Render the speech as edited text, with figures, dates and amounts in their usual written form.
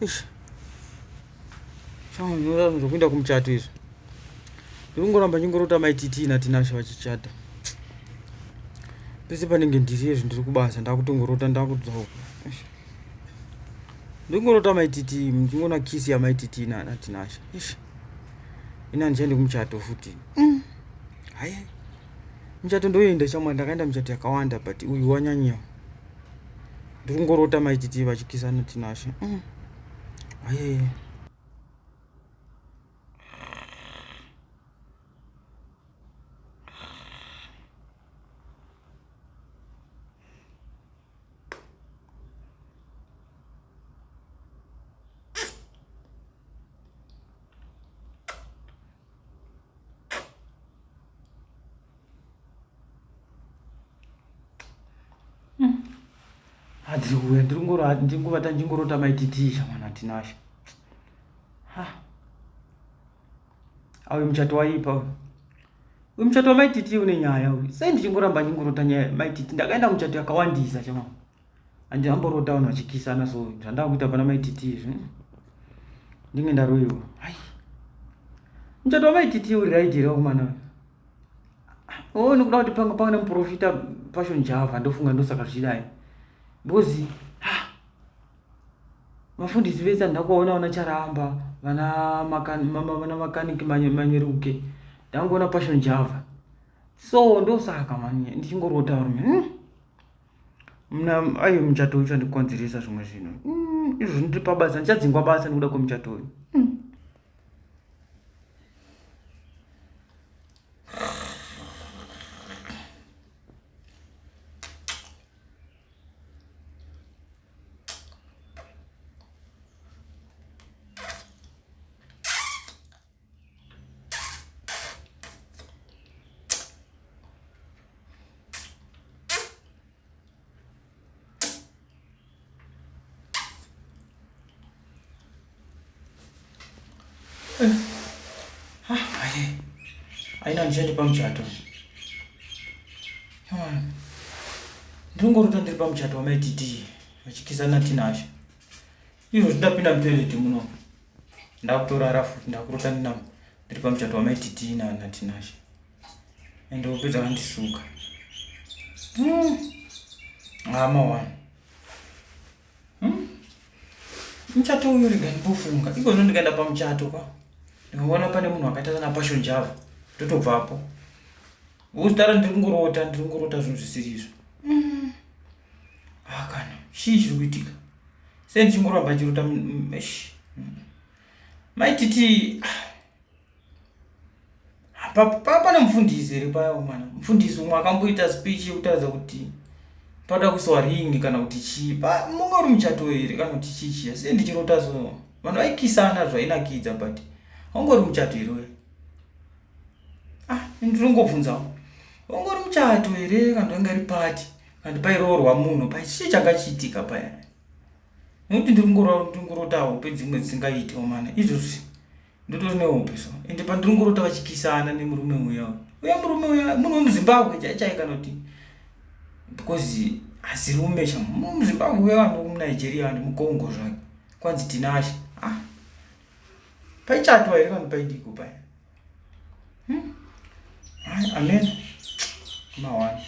Ish. Chama zvokuenda kumuchato izvo. Ndikungoramba ndingorota maititi natinasha vachichata. Pese panenge ndiri izvo ndiri kubasa ndakutongorota ndakudzoka. Ndingorota maititi ndingona kisi yamaititi natinasha. Ish. Ina ndiende kumuchato futi. Hayi. Muchato ndoenda chamwa ndakaenda muchato yakawanda but uyu wanyanya. Ndikungorota maititi vachikisa natinasha. Hayi. Adziwe ndinguvata ndingorota maititisha mwana tinasha. Awe mchato waipa. Uyu mchato wa maititi une nyaya uyu. Sai ndichingoramba ndingorota nyaya maititi. Ndakaenda mchato yakawandisa chama. Andamborota vanhu vachikisana so zvandava kuita pana maititi izvi. Ndinge ndaroiwa. Hai. Mchato wa maititi uri raidira kumana. Nikuda kuti panga muprofita passion Java ndofunga ndosaka zvidai. Bozi vafundisi vese ndakaona vanacharamba vana makaniki manyeruke ndangoona passion Java so ndosaka manye ndichingorota rume mna ayo muchato uyu chandikonzeresa zvimwe zvino izvo ndiri pabasa ndichadzingwa basa nekuda kwemuchato uyu. Aina ndichandi pamuchato. Ndingorota ndiri pamuchato wamaititi vachikisana natinasha. Izvo ndapinda mutoileti muno. Ndakutorara futi ndakurota ndiri pamuchato wamaititi natinasha. Ende upedza vandisuka. Mawana. Muchato uyu rega ndimbofunga. Ikozvo ndikaenda pamuchato pa. Ndikaona pane munhu akaita sana passion Java. Totobvapo. Usitara ndingorota zvinhu zvisiri izvo. Kana chii chiri kuitika? Sei ndichingoramba chirota maititi pane mufundisi ere paya mwana. Mufundisi umwe akamboita speech yekutaridza kuti pada kuiswa ringi kana kuti chii. Munga uri muchato ere kana kuti chii. Sei ndichirota so. Vanhu vaikisana zvainakidza but ungori muchato ere wewe? Ndinongobvunzawo. Ungori muchato ere kana anga iri pati? Kandi pairoorwa munhu pachii chakachiitika paya. Nokuti ndingorotawo pedzimwe dzisingaiti omana. Izvozvi ndotori nehope so. Ende pandingorota vachikisana nemurume uya. Uya murume uya munhu wemuZimbabwe chai kana kuti because asirume chamo muZimbabwe uya vanhu muNigeria vanhu muKongo zvake. Kwanzi tinasha. Paichato ere kana paidiko paya. Amen. Mawana.